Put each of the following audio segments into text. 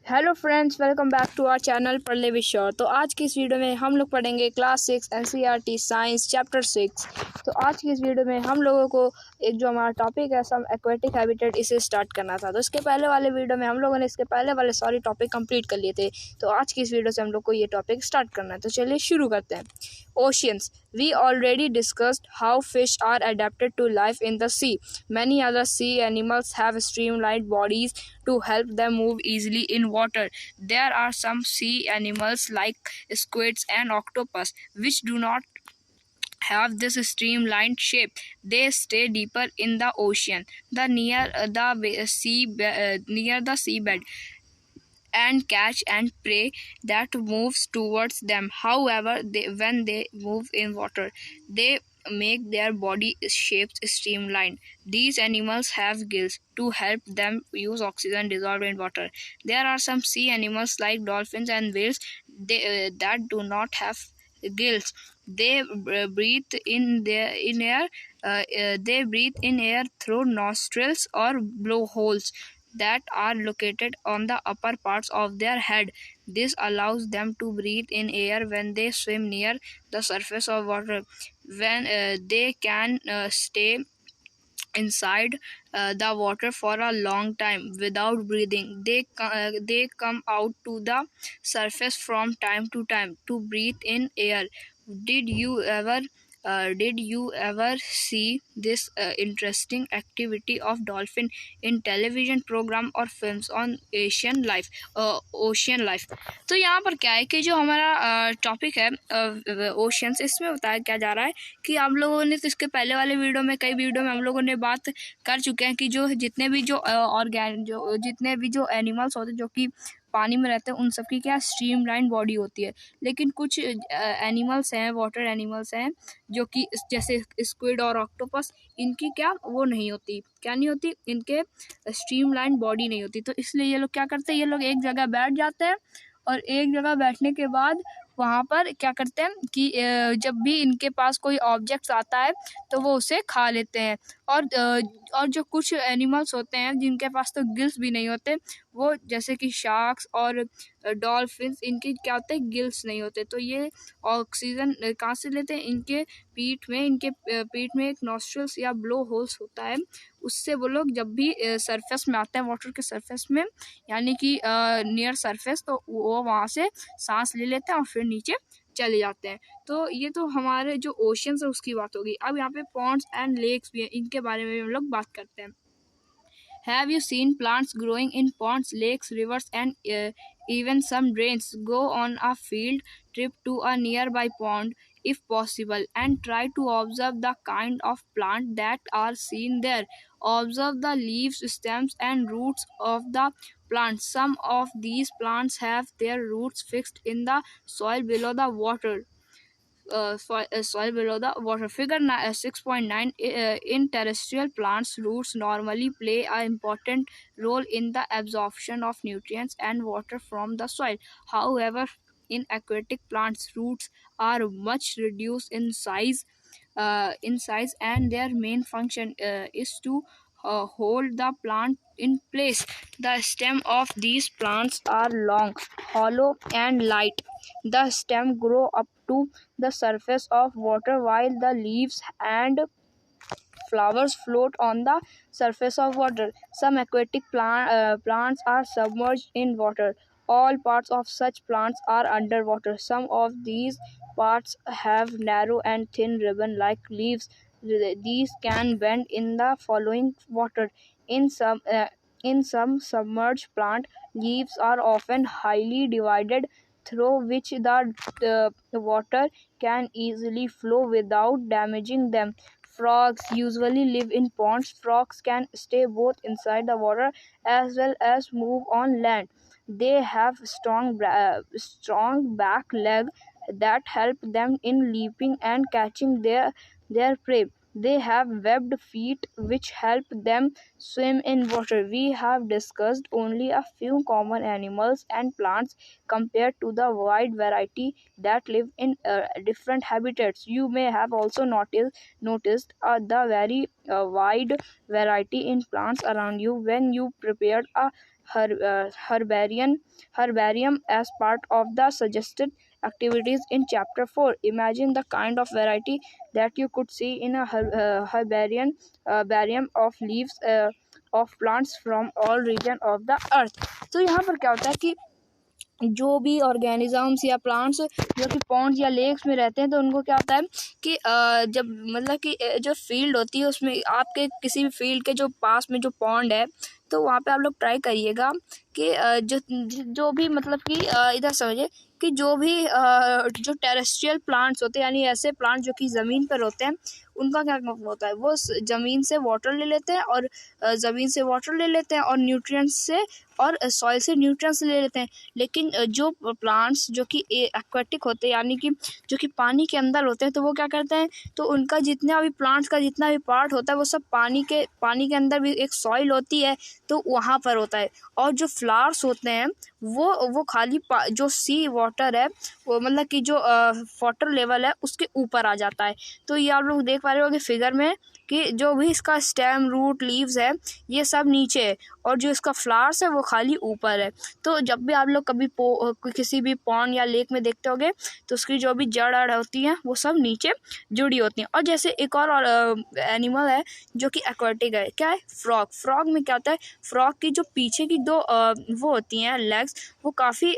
Hello friends, welcome back to our channel Padhle with Shaurya. तो आज की इस वीडियो में हम लोग पढ़ेंगे क्लास 6 NCERT साइंस चैप्टर 6। तो आज की इस वीडियो में हम लोगों को एक जो हमारा टॉपिक है सम एक्वेटिक हैबिटेट, इसे स्टार्ट करना था। तो इसके पहले वाले वीडियो में हम लोगों ने इसके पहले वाले सारे टॉपिक कंप्लीट कर लिए थे। तो आज की इस वीडियो से हम लोग को ये टॉपिक स्टार्ट करना है। तो चलिए शुरू करते हैं। Oceans. We already discussed how fish are adapted to life in the sea. Many other sea animals have streamlined bodies to help them move easily in water. There are some sea animals like squids and octopus which do not have this streamlined shape. They stay deeper in the ocean, near the seabed, and catch and prey that moves towards them. However, when they move in water, they make their body shapes streamlined. These animals have gills to help them use oxygen dissolved in water. There are some sea animals like dolphins and whales that do not have gills. They breathe in air. They breathe in air through nostrils or blowholes that are located on the upper parts of their head. This allows them to breathe in air when they swim near the surface of water. When they can stay inside the water for a long time without breathing. They come out to the surface from time to time to breathe in air. Did you ever see this interesting activity of dolphin in television program or films on ocean life? तो यहाँ पर क्या है कि जो हमारा topic है oceans, इसमें बताया क्या जा रहा है कि हम लोगों ने तो इसके पहले वाले वीडियो में कई वीडियो में हम लोगों ने बात कर चुके हैं कि जो जितने भी जो एनिमल्स होते हैं जो कि पानी में रहते हैं, उन सब की क्या स्ट्रीमलाइन बॉडी होती है। लेकिन कुछ एनिमल्स हैं, वाटर एनिमल्स हैं, जो कि जैसे स्क्विड और ऑक्टोपस, इनकी क्या वो नहीं होती, क्या नहीं होती, इनके स्ट्रीमलाइन बॉडी नहीं होती। तो इसलिए ये लोग क्या करते हैं, ये लोग एक जगह बैठ जाते हैं और एक जगह बैठने के बाद वहाँ पर क्या करते हैं कि जब भी इनके पास कोई ऑब्जेक्ट्स आता है तो वो उसे खा लेते हैं। और जो कुछ एनिमल्स होते हैं जिनके पास तो गिल्स भी नहीं होते, वो जैसे कि शार्क्स और डॉल्फिन्स, इनके क्या होते हैं, गिल्स नहीं होते। तो ये ऑक्सीजन कहाँ से लेते हैं, इनके पीठ में एक नॉस्ट्रल्स या ब्लो होल्स होता है, उससे वो लोग जब भी सरफेस में आते हैं, वाटर के सरफेस में, यानी कि नियर सरफेस, तो वो वहाँ से सांस ले लेते हैं और फिर नीचे चले जाते हैं। तो ये तो हमारे जो ओशियंस है उसकी बात होगी। अब यहाँ पे पॉन्ड्स एंड लेक्स भी हैं, इनके बारे में भी हम लोग बात करते हैं। Have you seen plants growing in ponds, lakes, rivers, and even some drains? Go on a field trip to a nearby pond if possible and try to observe the kind of plant that are seen there. Observe the leaves, stems, and roots of the plant. Some of these plants have their roots fixed in the soil below the water. Soil below the water. Figure 6.9. In terrestrial plants, roots normally play an important role in the absorption of nutrients and water from the soil. However, in aquatic plants, roots are much reduced in size, and their main function is to hold the plant in place. The stem of these plants are long, hollow, and light. The stem grow up to the surface of water while the leaves and flowers float on the surface of water. Some aquatic plants are submerged in water. All parts of such plants are underwater. Some of these parts have narrow and thin ribbon-like leaves. These can bend in the following water. In some submerged plant, leaves are often highly divided, through which the water can easily flow without damaging them. Frogs usually live in ponds. Frogs can stay both inside the water as well as move on land. They have strong back legs that help them in leaping and catching their prey. They have webbed feet which help them swim in water. We have discussed only a few common animals and plants compared to the wide variety that live in different habitats. You may have also noticed the very wide variety in plants around you when you prepared a herbarium as part of the suggested activities in chapter 4. Imagine the kind of variety that you could see in a herbarium of leaves of plants from all region of the earth. तो यहाँ पर क्या होता है कि जो भी organisms या प्लांट्स जो कि पॉन्ड्स या लेक्स में रहते हैं, तो उनको क्या होता है कि जब मतलब कि जो फील्ड होती है उसमें आपके किसी भी फील्ड के जो पास में जो पॉन्ड है, तो वहाँ पे आप लोग ट्राई करिएगा कि जो भी मतलब कि इधर समझिए कि जो भी जो टेरेस्ट्रियल प्लांट्स होते हैं, यानी ऐसे प्लांट जो कि ज़मीन पर होते हैं, उनका क्या होता है, वो ज़मीन से वाटर ले लेते हैं और ज़मीन से वाटर ले लेते हैं और न्यूट्रिएंट्स से और सॉइल से न्यूट्रिएंट्स ले लेते हैं। लेकिन जो प्लांट्स जो कि एक्वेटिक होते हैं, यानी कि जो कि पानी के अंदर होते हैं, तो वो क्या करते हैं, तो उनका जितना भी प्लांट्स का जितना भी पार्ट होता है वो सब पानी के अंदर भी एक सॉइल होती है, तो वहाँ पर होता है। और जो फ्लावर्स होते हैं वो खाली जो सी वाटर है, वो मतलब कि जो वाटर लेवल है उसके ऊपर आ जाता है। तो ये आप लोग देख पा रहे होगे फिगर में कि जो भी इसका स्टेम, रूट, लीव्स है, ये सब नीचे है और जो इसका फ्लावर्स है वो खाली ऊपर है। तो जब भी आप लोग कभी किसी भी पॉन्ड या लेक में देखते होगे, तो उसकी जो भी जड़ होती हैं वो सब नीचे जुड़ी होती हैं। और जैसे एक और एनिमल है जो कि एक्वाटिक है, क्या है, फ्रॉग में क्या होता है, फ्रॉग की जो पीछे की दो वो होती हैं लेग्स, वो काफ़ी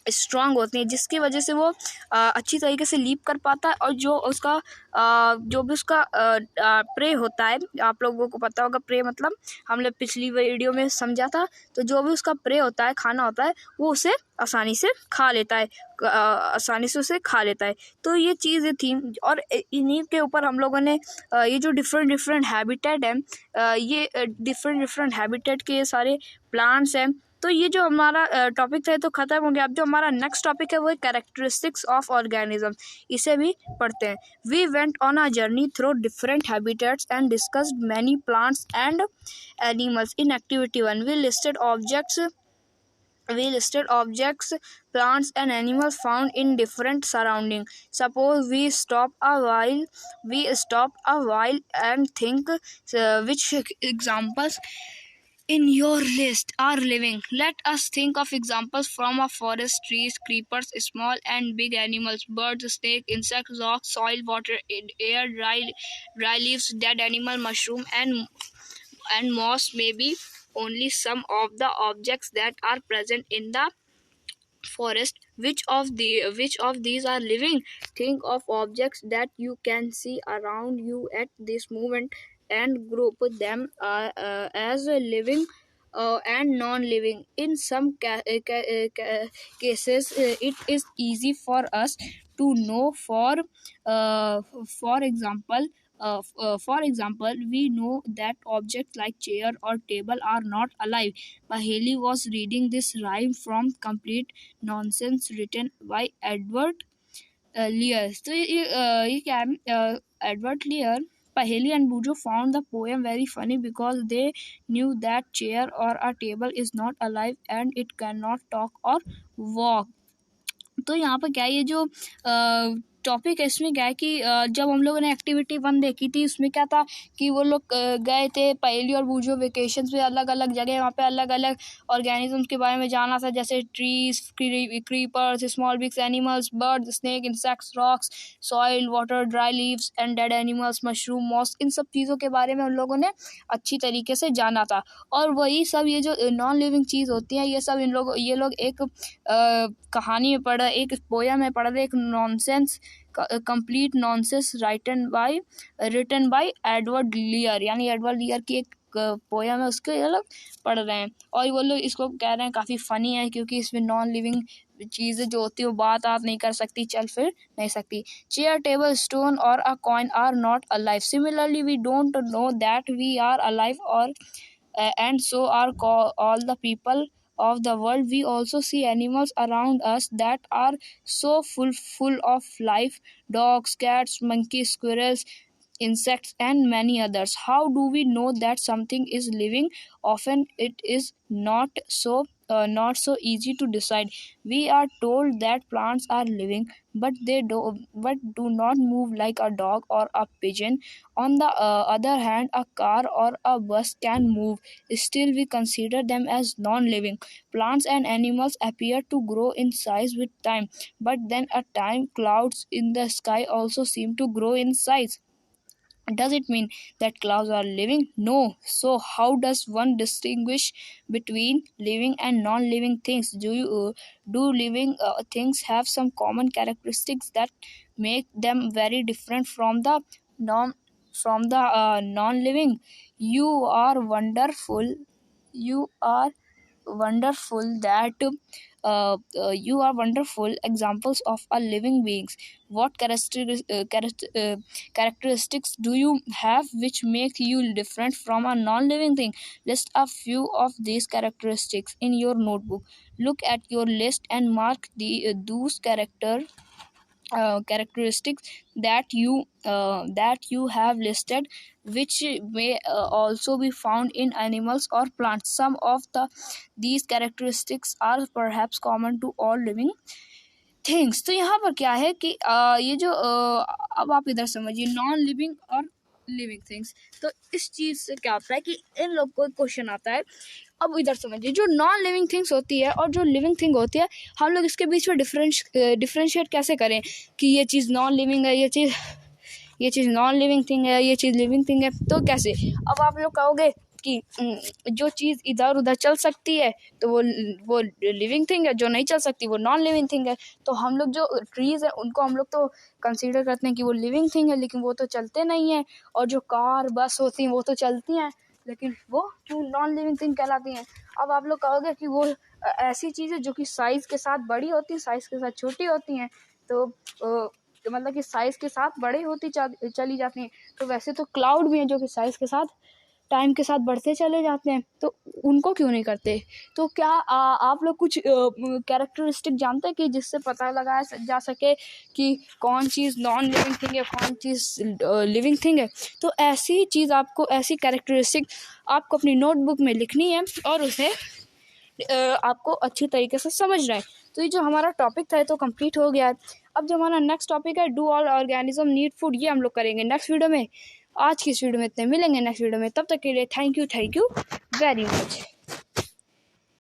स्ट्रांग होती हैं, जिसकी वजह से वो अच्छी तरीके से लीप कर पाता है। और जो उसका जो भी उसका प्रे होता है, आप लोगों को पता होगा प्रे मतलब हमने पिछली वीडियो में समझा था, तो जो भी उसका प्रे होता है, खाना होता है, वो उसे आसानी से खा लेता है, तो ये चीज़ें थी। और इन्हीं के ऊपर हम लोगों ने ये जो डिफरेंट हैबिटेट है, ये डिफरेंट हैबिटेट के सारे प्लांट्स हैं। तो ये जो हमारा टॉपिक था तो ख़त्म हो गया। अब जो हमारा नेक्स्ट टॉपिक है वो है कैरेक्टरिस्टिक्स ऑफ ऑर्गेनिज्म। इसे भी पढ़ते हैं। We went on a journey through different habitats and discussed many plants and animals in activity 1। We listed objects, plants and animals found in different surroundings. Suppose we stop a while and think which examples in your list are living. Let us think of examples from a forest: trees, creepers, small and big animals, birds, snake, insects, rocks, soil, water, air, dry leaves, dead animal, mushroom and moss may be only some of the objects that are present in the forest. Which of these are living? Think of objects that you can see around you at this moment and group them as living and non-living. In some cases it is easy for us to know. For example, we know that objects like chair or table are not alive. Paheli was reading this rhyme from Complete Nonsense written by Edward Lear. तो ये क्या है, Edward Lear, Paheli and Bujo found the poem very funny because they knew that chair or a table is not alive and it cannot talk or walk. तो यहाँ पर क्या है, ये जो टॉपिक है इसमें क्या है कि जब हम लोगों ने एक्टिविटी 1 देखी थी, उसमें क्या था कि वो लोग गए थे पहेली और बूझो वेकेशंस पे अलग अलग जगह, वहाँ पे अलग अलग ऑर्गेनिजम्स के बारे में जाना था, जैसे trees, creepers, small big animals, bird, snake, insects, rocks, soil, water, dry leaves and dead animals, mushroom, moss, इन सब चीज़ों के बारे में उन लोगों ने अच्छी तरीके से जाना था। और वही सब ये जो नॉन लिविंग चीज़ होती हैं, ये सब ये लोग एक कहानी में पढ़ रहे, एक पोयम में पढ़ रहे, एक nonsense, complete nonsense written by Edward Lear, यानी एडवर्ड लियर की एक पोयम है, उसके ये लोग पढ़ रहे हैं। और वो लोग इसको कह रहे हैं काफ़ी फ़नी है, क्योंकि इसमें नॉन लिविंग चीज़ें जो होती है वो बात आप नहीं कर सकती, चल फिर नहीं सकती। चेयर, टेबल, स्टोन और a coin are not alive. Similarly we don't know that we are alive और and so are all the people of the world. We also see animals around us that are so full of life: dogs, cats, monkeys, squirrels, insects and many others. How do we know that something is living? Often it is not so not so easy to decide. We are told that plants are living, but do not move like a dog or a pigeon. On the other hand, a car or a bus can move. Still, we consider them as non-living. Plants and animals appear to grow in size with time, but then at time clouds in the sky also seem to grow in size. Does it mean that clouds are living? No. So how does one distinguish between living and non-living things? Do living things have some common characteristics that make them very different from the non non-living? You are wonderful. You are wonderful that you are wonderful examples of a living beings. What characteristics do you have which make you different from a non-living thing? List a few of these characteristics in your notebook. Look at your list and mark those characteristics that you have listed, which may also be found in animals or plants. Some of these characteristics are perhaps common to all living things. तो यहाँ पर क्या है कि ये जो अब आप इधर समझिए नॉन लिविंग और लिविंग थिंग्स. तो इस चीज़ से क्या होता है कि इन लोग को क्वेश्चन आता है. अब इधर समझिए जो नॉन लिविंग थिंग्स होती है और जो लिविंग थिंग होती है, हम लोग इसके बीच में डिफ्रेंशिएट कैसे करें कि ये चीज़ नॉन लिविंग है, ये चीज़ नॉन लिविंग थिंग है, ये चीज़ लिविंग थिंग है. तो कैसे? अब आप लोग कहोगे कि जो चीज़ इधर उधर चल सकती है तो वो लिविंग थिंग है, जो नहीं चल सकती वो नॉन लिविंग थिंग है. तो हम लोग जो ट्रीज़ है उनको हम लोग तो कंसीडर करते हैं कि वो लिविंग थिंग है, लेकिन वो तो चलते नहीं हैं. और जो कार बस होती हैं वो तो चलती हैं, लेकिन वो क्यों नॉन लिविंग थिंग कहलाती हैं. अब आप लोग कहोगे कि वो ऐसी चीज़ है जो कि साइज़ के साथ बड़ी होती हैं, साइज़ के साथ छोटी होती हैं. तो मतलब कि साइज़ के साथ बड़ी होती चली जाती हैं. तो वैसे तो क्लाउड भी हैं जो कि साइज़ के साथ टाइम के साथ बढ़ते चले जाते हैं, तो उनको क्यों नहीं करते? तो क्या आप लोग कुछ कैरेक्टरिस्टिक जानते हैं कि जिससे पता लगाया जा सके कि कौन चीज़ नॉन लिविंग थिंग है, कौन चीज़ लिविंग थिंग है? तो ऐसी चीज़ आपको, ऐसी कैरेक्टरिस्टिक आपको अपनी नोटबुक में लिखनी है और उसे आपको अच्छी तरीके से समझना है. तो ये जो हमारा टॉपिक था तो कंप्लीट हो गया है. अब जो हमारा नेक्स्ट टॉपिक है, do all organism need food, ये हम लोग करेंगे नेक्स्ट वीडियो में. आज की इस वीडियो में इतने, मिलेंगे नेक्स्ट वीडियो में. तब तक के लिए थैंक यू वेरी मच.